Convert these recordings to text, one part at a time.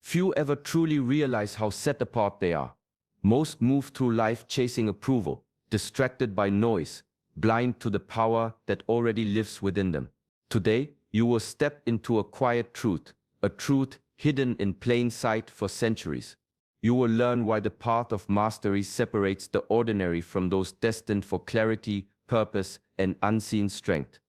Few ever truly realize how set apart they are. Most move through life chasing approval, distracted by noise, blind to the power that already lives within them. Today, you will step into a quiet truth, a truth hidden in plain sight for centuries. You will learn why the path of mastery separates the ordinary from those destined for clarity, purpose, and unseen strength.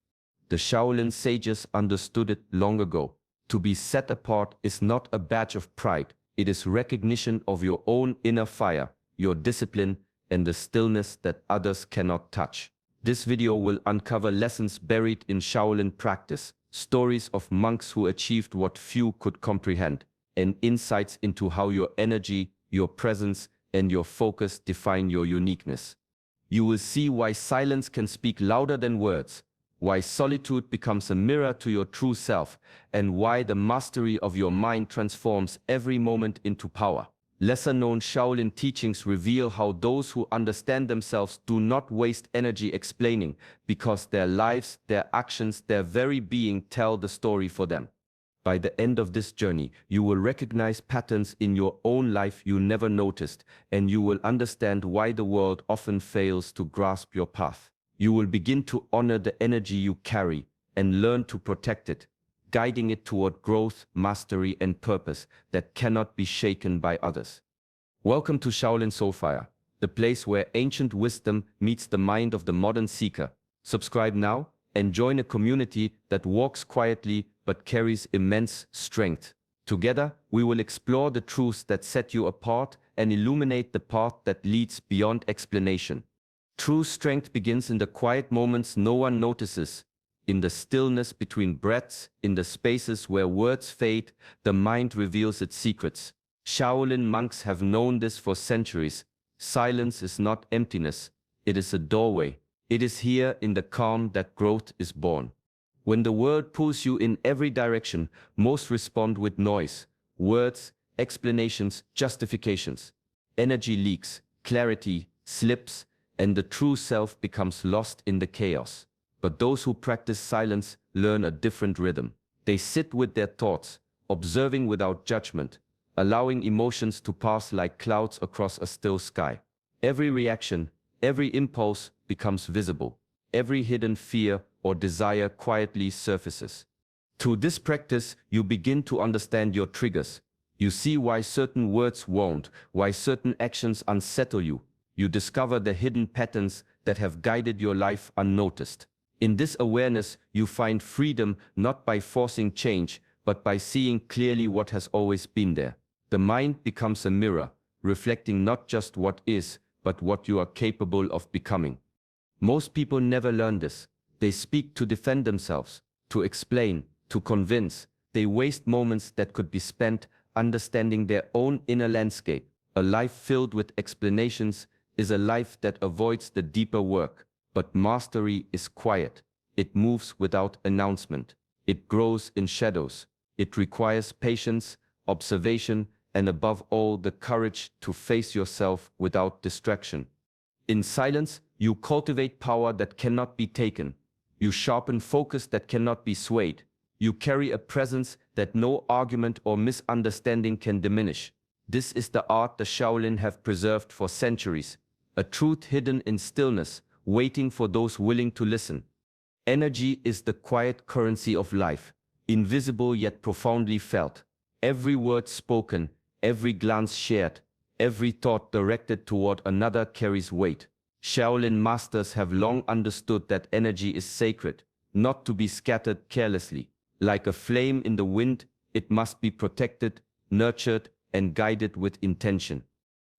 The Shaolin sages understood it long ago. To be set apart is not a badge of pride, it is recognition of your own inner fire, your discipline, and the stillness that others cannot touch. This video will uncover lessons buried in Shaolin practice, stories of monks who achieved what few could comprehend, and insights into how your energy, your presence, and your focus define your uniqueness. You will see why silence can speak louder than words, why solitude becomes a mirror to your true self, and why the mastery of your mind transforms every moment into power. Lesser-known Shaolin teachings reveal how those who understand themselves do not waste energy explaining, because their lives, their actions, their very being tell the story for them. By the end of this journey, you will recognize patterns in your own life you never noticed, and you will understand why the world often fails to grasp your path. You will begin to honor the energy you carry and learn to protect it, guiding it toward growth, mastery, and purpose that cannot be shaken by others. Welcome to Shaolin Soulfire, the place where ancient wisdom meets the mind of the modern seeker. Subscribe now and join a community that walks quietly but carries immense strength. Together, we will explore the truths that set you apart and illuminate the path that leads beyond explanation. True strength begins in the quiet moments no one notices, in the stillness between breaths, in the spaces where words fade, the mind reveals its secrets. Shaolin monks have known this for centuries. Silence is not emptiness, it is a doorway. It is here in the calm that growth is born. When the world pulls you in every direction, most respond with noise, words, explanations, justifications. Energy leaks, clarity slips, and the true self becomes lost in the chaos. But those who practice silence learn a different rhythm. They sit with their thoughts, observing without judgment, allowing emotions to pass like clouds across a still sky. Every reaction, every impulse becomes visible. Every hidden fear or desire quietly surfaces. Through this practice, you begin to understand your triggers. You see why certain words wound, why certain actions unsettle you. You discover the hidden patterns that have guided your life unnoticed. In this awareness, you find freedom not by forcing change, but by seeing clearly what has always been there. The mind becomes a mirror, reflecting not just what is, but what you are capable of becoming. Most people never learn this. They speak to defend themselves, to explain, to convince. They waste moments that could be spent understanding their own inner landscape. A life filled with explanations is a life that avoids the deeper work. But mastery is quiet. It moves without announcement. It grows in shadows. It requires patience, observation, and above all, the courage to face yourself without distraction. In silence, you cultivate power that cannot be taken. You sharpen focus that cannot be swayed. You carry a presence that no argument or misunderstanding can diminish. This is the art the Shaolin have preserved for centuries. A truth hidden in stillness, waiting for those willing to listen. Energy is the quiet currency of life, invisible yet profoundly felt. Every word spoken, every glance shared, every thought directed toward another carries weight. Shaolin masters have long understood that energy is sacred, not to be scattered carelessly. Like a flame in the wind, it must be protected, nurtured, and guided with intention.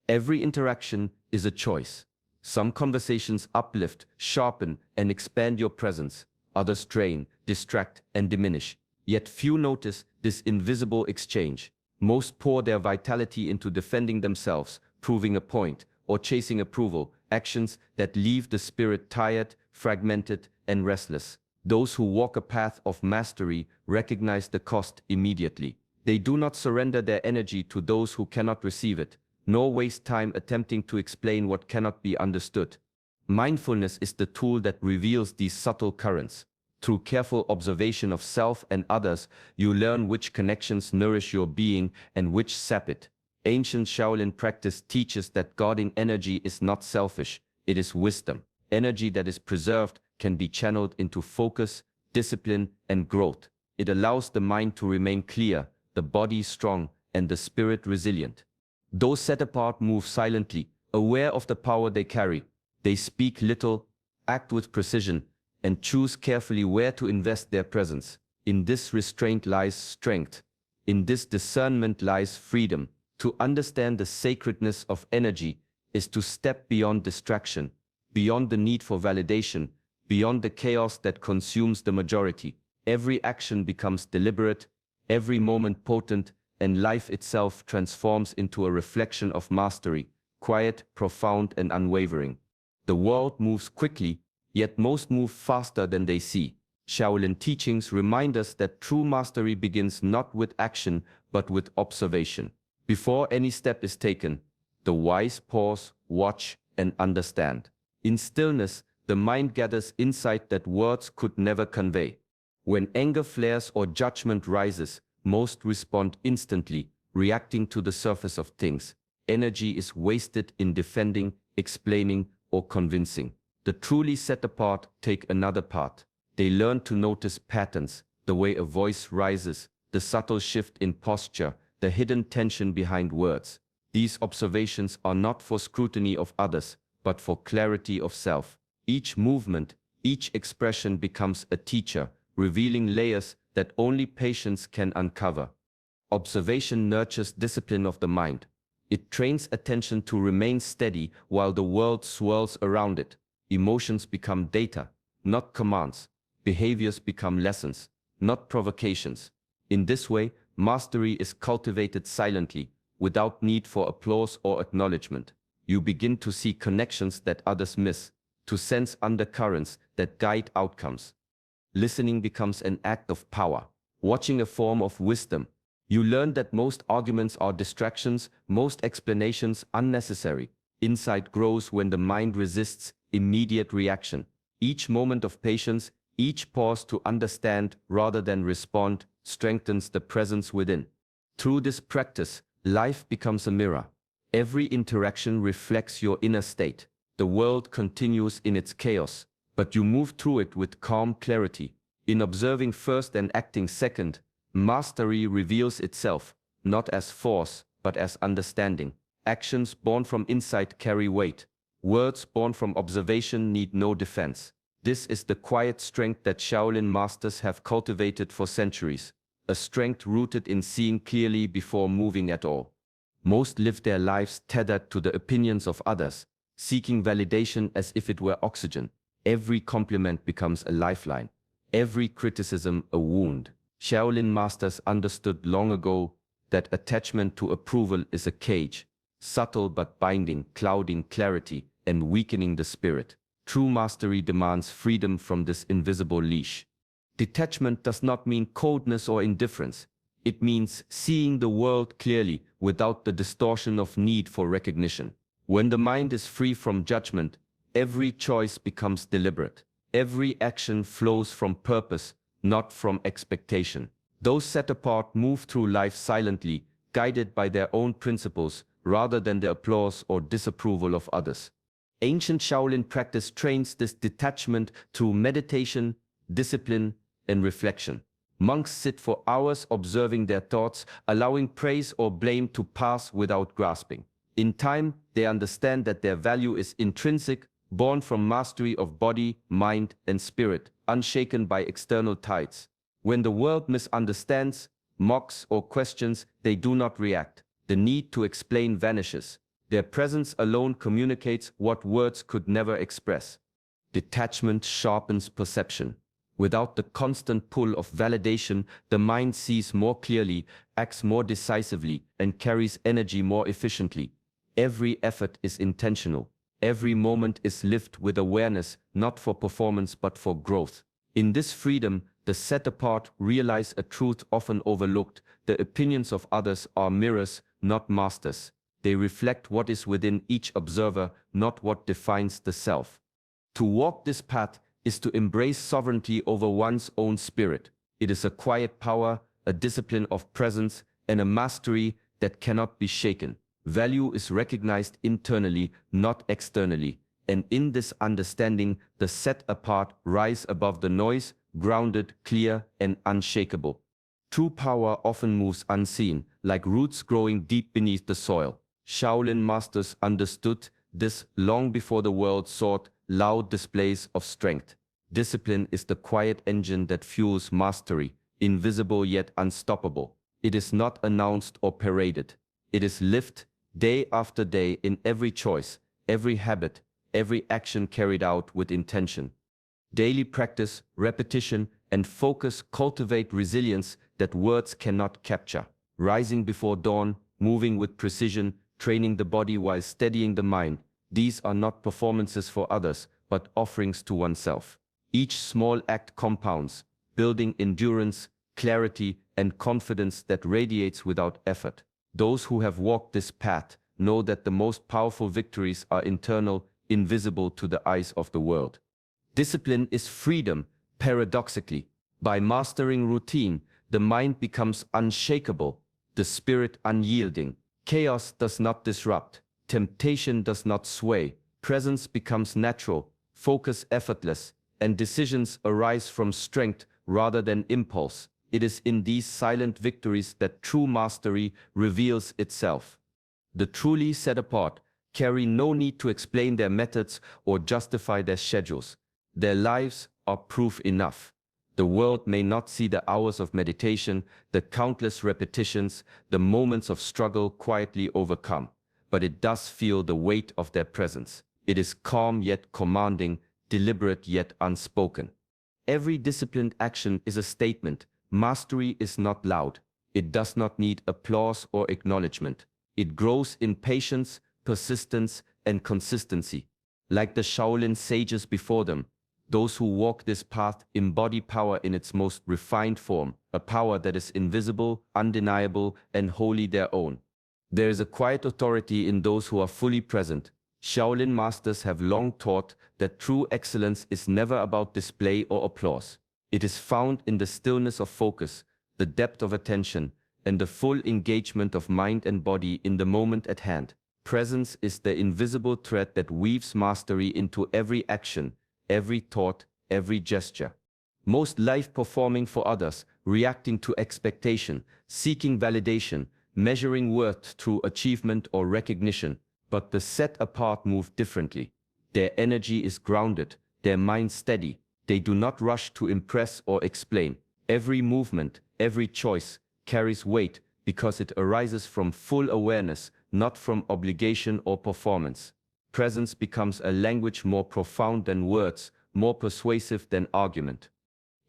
Every interaction is a choice. Some conversations uplift, sharpen, and expand your presence. Others drain, distract, and diminish. Yet few notice this invisible exchange. Most pour their vitality into defending themselves, proving a point, or chasing approval, actions that leave the spirit tired, fragmented, and restless. Those who walk a path of mastery recognize the cost immediately. They do not surrender their energy to those who cannot receive it, nor waste time attempting to explain what cannot be understood. Mindfulness is the tool that reveals these subtle currents. Through careful observation of self and others, you learn which connections nourish your being and which sap it. Ancient Shaolin practice teaches that guarding energy is not selfish, it is wisdom. Energy that is preserved can be channeled into focus, discipline, and growth. It allows the mind to remain clear, the body strong, and the spirit resilient. Those set apart move silently, aware of the power they carry. They speak little, act with precision, and choose carefully where to invest their presence. In this restraint lies strength. In this discernment lies freedom. To understand the sacredness of energy is to step beyond distraction, beyond the need for validation, beyond the chaos that consumes the majority. Every action becomes deliberate, every moment potent, and life itself transforms into a reflection of mastery, quiet, profound, and unwavering. The world moves quickly, yet most move faster than they see. Shaolin teachings remind us that true mastery begins not with action, but with observation. Before any step is taken, the wise pause, watch, and understand. In stillness, the mind gathers insight that words could never convey. When anger flares or judgment rises, most respond instantly, reacting to the surface of things. Energy is wasted in defending, explaining, or convincing. The truly set apart take another path. They learn to notice patterns, the way a voice rises, the subtle shift in posture, the hidden tension behind words. These observations are not for scrutiny of others, but for clarity of self. Each movement, each expression becomes a teacher, revealing layers that only patience can uncover. Observation nurtures discipline of the mind. It trains attention to remain steady while the world swirls around it. Emotions become data, not commands. Behaviors become lessons, not provocations. In this way, mastery is cultivated silently, without need for applause or acknowledgement. You begin to see connections that others miss, to sense undercurrents that guide outcomes. Listening becomes an act of power, watching a form of wisdom. You learn that most arguments are distractions, most explanations unnecessary. Insight grows when the mind resists immediate reaction. Each moment of patience, each pause to understand rather than respond, strengthens the presence within. Through this practice, life becomes a mirror. Every interaction reflects your inner state. The world continues in its chaos, but you move through it with calm clarity. In observing first and acting second, mastery reveals itself, not as force, but as understanding. Actions born from insight carry weight. Words born from observation need no defense. This is the quiet strength that Shaolin masters have cultivated for centuries, a strength rooted in seeing clearly before moving at all. Most live their lives tethered to the opinions of others, seeking validation as if it were oxygen. Every compliment becomes a lifeline, every criticism a wound. Shaolin masters understood long ago that attachment to approval is a cage, subtle but binding, clouding clarity and weakening the spirit. True mastery demands freedom from this invisible leash. Detachment does not mean coldness or indifference. It means seeing the world clearly without the distortion of need for recognition. When the mind is free from judgment, every choice becomes deliberate. Every action flows from purpose, not from expectation. Those set apart move through life silently, guided by their own principles rather than the applause or disapproval of others. Ancient Shaolin practice trains this detachment through meditation, discipline, and reflection. Monks sit for hours observing their thoughts, allowing praise or blame to pass without grasping. In time, they understand that their value is intrinsic, born from mastery of body, mind, and spirit, unshaken by external tides. When the world misunderstands, mocks, or questions, they do not react. The need to explain vanishes. Their presence alone communicates what words could never express. Detachment sharpens perception. Without the constant pull of validation, the mind sees more clearly, acts more decisively, and carries energy more efficiently. Every effort is intentional. Every moment is lived with awareness, not for performance but for growth. In this freedom, the set apart realize a truth often overlooked. The opinions of others are mirrors, not masters. They reflect what is within each observer, not what defines the self. To walk this path is to embrace sovereignty over one's own spirit. It is a quiet power, a discipline of presence, and a mastery that cannot be shaken. Value is recognized internally, not externally, and in this understanding, the set apart rise above the noise, grounded, clear, and unshakable. True power often moves unseen, like roots growing deep beneath the soil. Shaolin masters understood this long before the world sought loud displays of strength. Discipline is the quiet engine that fuels mastery, invisible yet unstoppable. It is not announced or paraded. It is lived day after day in every choice, every habit, every action carried out with intention. Daily practice, repetition, and focus cultivate resilience that words cannot capture. Rising before dawn, moving with precision, training the body while steadying the mind, these are not performances for others, but offerings to oneself. Each small act compounds, building endurance, clarity, and confidence that radiates without effort. Those who have walked this path know that the most powerful victories are internal, invisible to the eyes of the world. Discipline is freedom, paradoxically. By mastering routine, the mind becomes unshakable, the spirit unyielding. Chaos does not disrupt, temptation does not sway, presence becomes natural, focus effortless, and decisions arise from strength rather than impulse. It is in these silent victories that true mastery reveals itself. The truly set apart carry no need to explain their methods or justify their schedules. Their lives are proof enough. The world may not see the hours of meditation, the countless repetitions, the moments of struggle quietly overcome, but it does feel the weight of their presence. It is calm yet commanding, deliberate yet unspoken. Every disciplined action is a statement. Mastery is not loud. It does not need applause or acknowledgement. It grows in patience, persistence, and consistency. Like the Shaolin sages before them, those who walk this path embody power in its most refined form, a power that is invisible, undeniable, and wholly their own. There is a quiet authority in those who are fully present. Shaolin masters have long taught that true excellence is never about display or applause. It is found in the stillness of focus, the depth of attention, and the full engagement of mind and body in the moment at hand. Presence is the invisible thread that weaves mastery into every action, every thought, every gesture. Most life performing for others, reacting to expectation, seeking validation, measuring worth through achievement or recognition, but the set apart move differently. Their energy is grounded, their mind steady. They do not rush to impress or explain. Every movement, every choice carries weight because it arises from full awareness, not from obligation or performance. Presence becomes a language more profound than words, more persuasive than argument.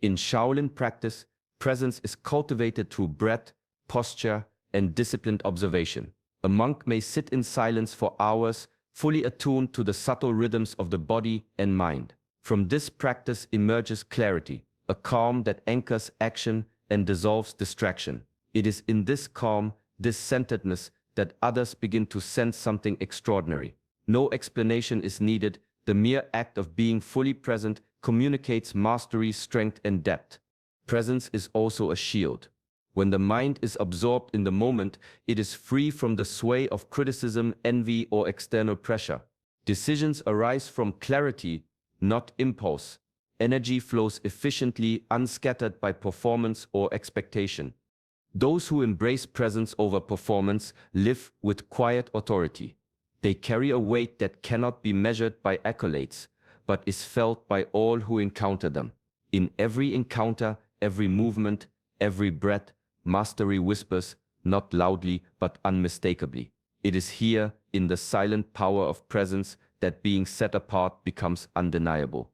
In Shaolin practice, presence is cultivated through breath, posture, and disciplined observation. A monk may sit in silence for hours, fully attuned to the subtle rhythms of the body and mind. From this practice emerges clarity, a calm that anchors action and dissolves distraction. It is in this calm, this centeredness, that others begin to sense something extraordinary. No explanation is needed. The mere act of being fully present communicates mastery, strength, and depth. Presence is also a shield. When the mind is absorbed in the moment, it is free from the sway of criticism, envy, or external pressure. Decisions arise from clarity, not impulse. Energy flows efficiently, unscattered by performance or expectation. Those who embrace presence over performance live with quiet authority. They carry a weight that cannot be measured by accolades, but is felt by all who encounter them. In every encounter, every movement, every breath, mastery whispers, not loudly but unmistakably. It is here, in the silent power of presence, that being set apart becomes undeniable.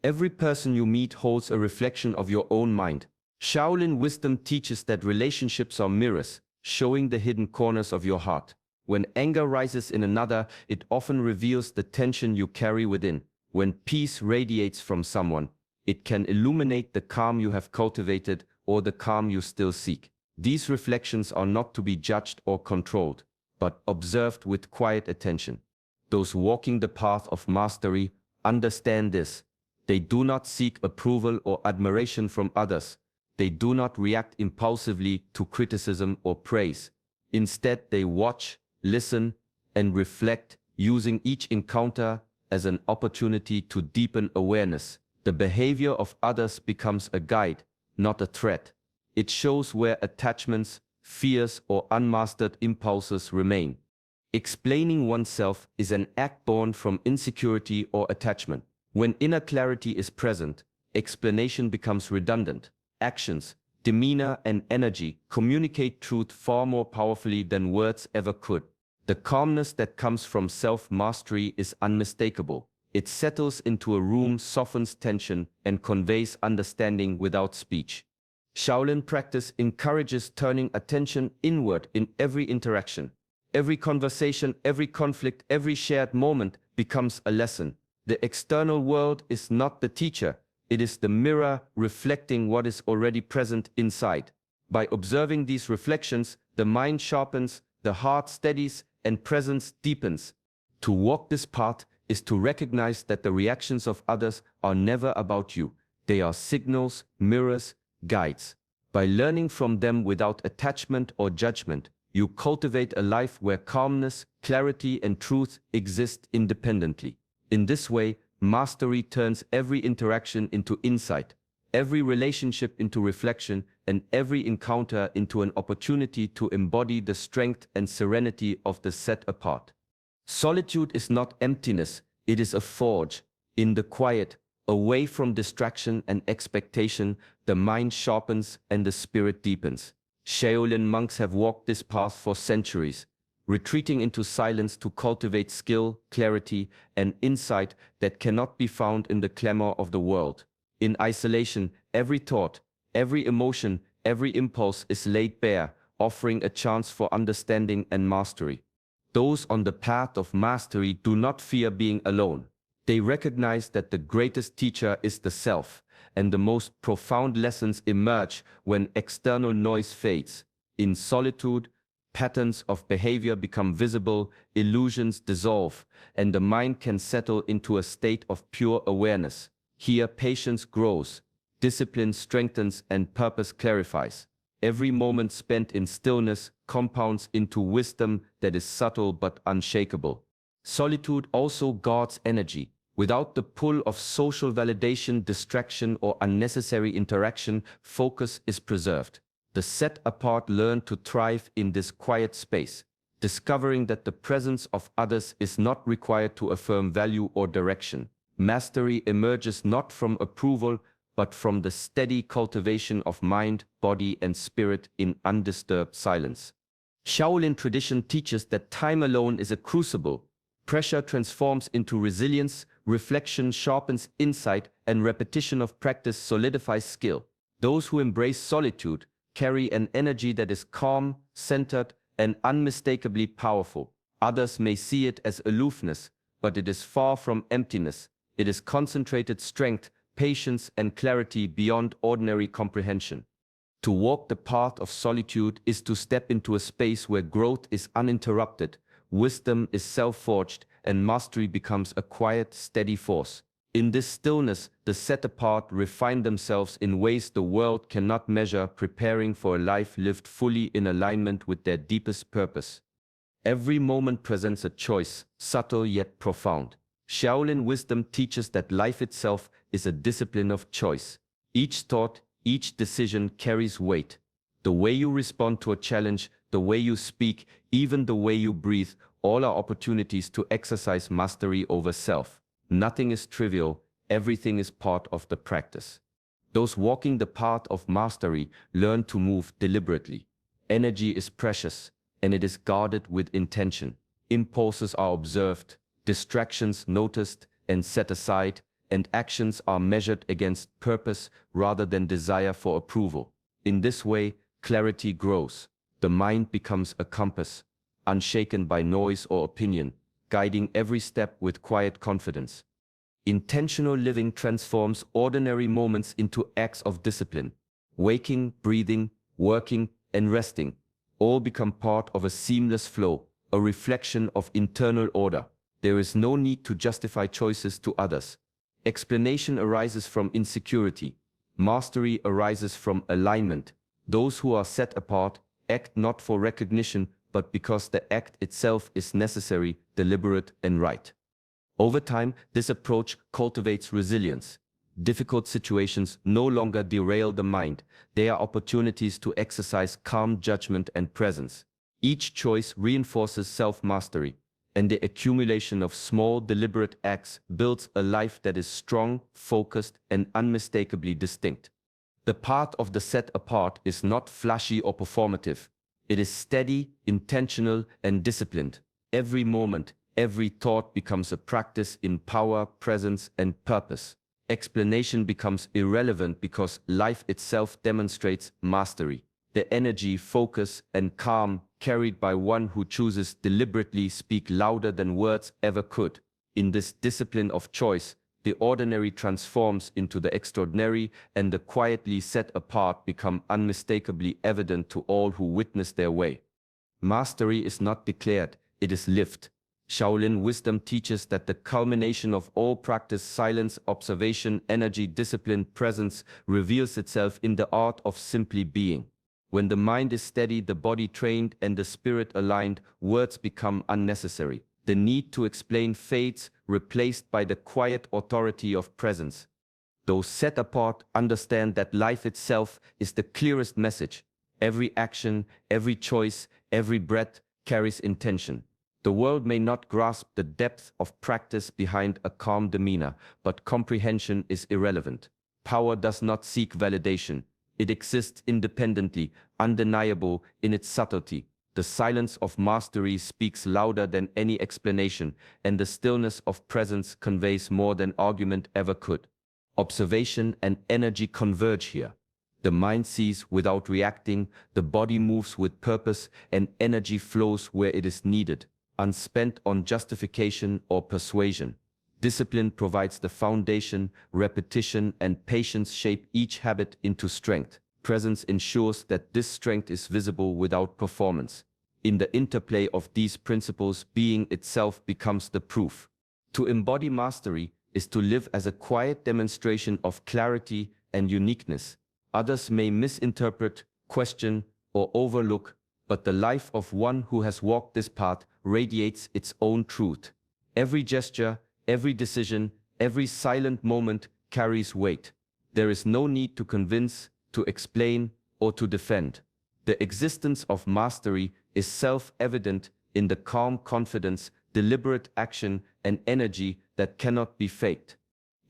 Every person you meet holds a reflection of your own mind. Shaolin wisdom teaches that relationships are mirrors, showing the hidden corners of your heart. When anger rises in another, it often reveals the tension you carry within. When peace radiates from someone, it can illuminate the calm you have cultivated or the calm you still seek. These reflections are not to be judged or controlled, but observed with quiet attention. Those walking the path of mastery understand this. They do not seek approval or admiration from others. They do not react impulsively to criticism or praise. Instead, they watch, listen, and reflect, using each encounter as an opportunity to deepen awareness. The behavior of others becomes a guide, not a threat. It shows where attachments, fears, or unmastered impulses remain. Explaining oneself is an act born from insecurity or attachment. When inner clarity is present, explanation becomes redundant. Actions, demeanor, and energy communicate truth far more powerfully than words ever could. The calmness that comes from self-mastery is unmistakable. It settles into a room, softens tension, and conveys understanding without speech. Shaolin practice encourages turning attention inward in every interaction. Every conversation, every conflict, every shared moment becomes a lesson. The external world is not the teacher. It is the mirror reflecting what is already present inside. By observing these reflections, the mind sharpens, the heart steadies, and presence deepens. To walk this path is to recognize that the reactions of others are never about you. They are signals, mirrors, guides. By learning from them without attachment or judgment, you cultivate a life where calmness, clarity, and truth exist independently. In this way, mastery turns every interaction into insight, every relationship into reflection, and every encounter into an opportunity to embody the strength and serenity of the set apart. Solitude is not emptiness, it is a forge. In the quiet, away from distraction and expectation, the mind sharpens and the spirit deepens. Shaolin monks have walked this path for centuries, retreating into silence to cultivate skill, clarity, and insight that cannot be found in the clamor of the world. In isolation, every thought, every emotion, every impulse is laid bare, offering a chance for understanding and mastery. Those on the path of mastery do not fear being alone. They recognize that the greatest teacher is the self, and the most profound lessons emerge when external noise fades. In solitude, patterns of behavior become visible, illusions dissolve, and the mind can settle into a state of pure awareness. Here, patience grows, discipline strengthens, and purpose clarifies. Every moment spent in stillness compounds into wisdom that is subtle but unshakable. Solitude also guards energy. Without the pull of social validation, distraction, or unnecessary interaction, focus is preserved. The set apart learn to thrive in this quiet space, discovering that the presence of others is not required to affirm value or direction. Mastery emerges not from approval, but from the steady cultivation of mind, body, and spirit in undisturbed silence. Shaolin tradition teaches that time alone is a crucible. Pressure transforms into resilience, reflection sharpens insight, and repetition of practice solidifies skill. Those who embrace solitude carry an energy that is calm, centered, and unmistakably powerful. Others may see it as aloofness, but it is far from emptiness. It is concentrated strength, patience, and clarity beyond ordinary comprehension. To walk the path of solitude is to step into a space where growth is uninterrupted, wisdom is self-forged, and mastery becomes a quiet, steady force. In this stillness, the set apart refine themselves in ways the world cannot measure, preparing for a life lived fully in alignment with their deepest purpose. Every moment presents a choice, subtle yet profound. Shaolin wisdom teaches that life itself is a discipline of choice. Each thought, each decision carries weight. The way you respond to a challenge, the way you speak, even the way you breathe, all are opportunities to exercise mastery over self. Nothing is trivial, everything is part of the practice. Those walking the path of mastery learn to move deliberately. Energy is precious, and it is guarded with intention. Impulses are observed, distractions noticed and set aside, and actions are measured against purpose rather than desire for approval. In this way, clarity grows. The mind becomes a compass, unshaken by noise or opinion, guiding every step with quiet confidence. Intentional living transforms ordinary moments into acts of discipline. Waking, breathing, working, and resting all become part of a seamless flow, a reflection of internal order. There is no need to justify choices to others. Explanation arises from insecurity. Mastery arises from alignment. Those who are set apart act not for recognition, but because the act itself is necessary, deliberate, and right. Over time, this approach cultivates resilience. Difficult situations no longer derail the mind. They are opportunities to exercise calm judgment and presence. Each choice reinforces self-mastery, and the accumulation of small, deliberate acts builds a life that is strong, focused, and unmistakably distinct. The path of the set apart is not flashy or performative. It is steady, intentional, and disciplined. Every moment, every thought becomes a practice in power, presence, and purpose. Explanation becomes irrelevant because life itself demonstrates mastery. The energy, focus, and calm carried by one who chooses deliberately speak louder than words ever could. In this discipline of choice, the ordinary transforms into the extraordinary, and the quietly set apart become unmistakably evident to all who witness their way. Mastery is not declared, it is lived. Shaolin wisdom teaches that the culmination of all practice, silence, observation, energy, discipline, presence, reveals itself in the art of simply being. When the mind is steady, the body trained, and the spirit aligned, words become unnecessary. The need to explain fades, replaced by the quiet authority of presence. Those set apart understand that life itself is the clearest message. Every action, every choice, every breath carries intention. The world may not grasp the depth of practice behind a calm demeanor, but comprehension is irrelevant. Power does not seek validation. It exists independently, undeniable in its subtlety. The silence of mastery speaks louder than any explanation, and the stillness of presence conveys more than argument ever could. Observation and energy converge here. The mind sees without reacting, the body moves with purpose, and energy flows where it is needed, unspent on justification or persuasion. Discipline provides the foundation, repetition and patience shape each habit into strength. Presence ensures that this strength is visible without performance. In the interplay of these principles, being itself becomes the proof. To embody mastery is to live as a quiet demonstration of clarity and uniqueness. Others may misinterpret, question, or overlook, but the life of one who has walked this path radiates its own truth. Every gesture, every decision, every silent moment carries weight. There is no need to convince, to explain, or to defend. The existence of mastery is self-evident in the calm confidence, deliberate action, and energy that cannot be faked.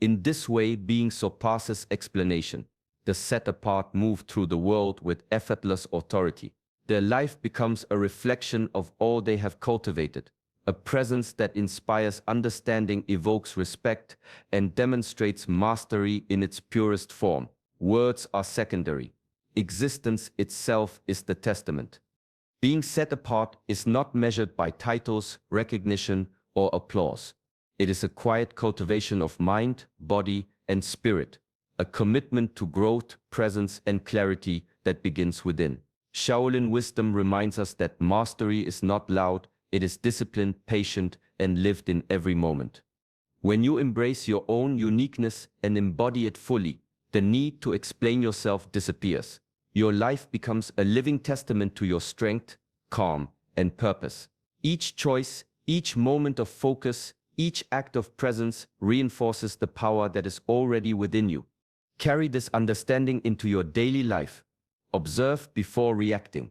In this way, being surpasses explanation. The set apart move through the world with effortless authority. Their life becomes a reflection of all they have cultivated. A presence that inspires understanding, evokes respect, and demonstrates mastery in its purest form. Words are secondary. Existence itself is the testament. Being set apart is not measured by titles, recognition, or applause. It is a quiet cultivation of mind, body, and spirit, a commitment to growth, presence, and clarity that begins within. Shaolin wisdom reminds us that mastery is not loud, it is disciplined, patient, and lived in every moment. When you embrace your own uniqueness and embody it fully, the need to explain yourself disappears. Your life becomes a living testament to your strength, calm, and purpose. Each choice, each moment of focus, each act of presence reinforces the power that is already within you. Carry this understanding into your daily life. Observe before reacting.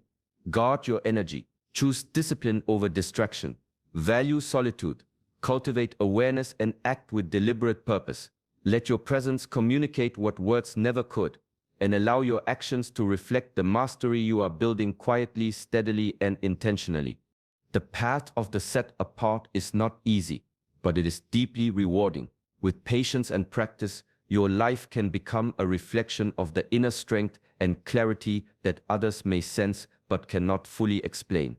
Guard your energy. Choose discipline over distraction. Value solitude. Cultivate awareness and act with deliberate purpose. Let your presence communicate what words never could, and allow your actions to reflect the mastery you are building quietly, steadily, and intentionally. The path of the set apart is not easy, but it is deeply rewarding. With patience and practice, your life can become a reflection of the inner strength and clarity that others may sense but cannot fully explain.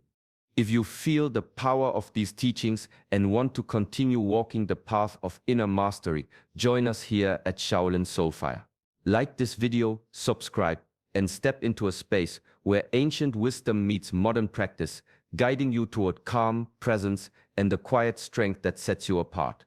If you feel the power of these teachings and want to continue walking the path of inner mastery, join us here at Shaolin Soulfire. Like this video, subscribe, and step into a space where ancient wisdom meets modern practice, guiding you toward calm, presence, and the quiet strength that sets you apart.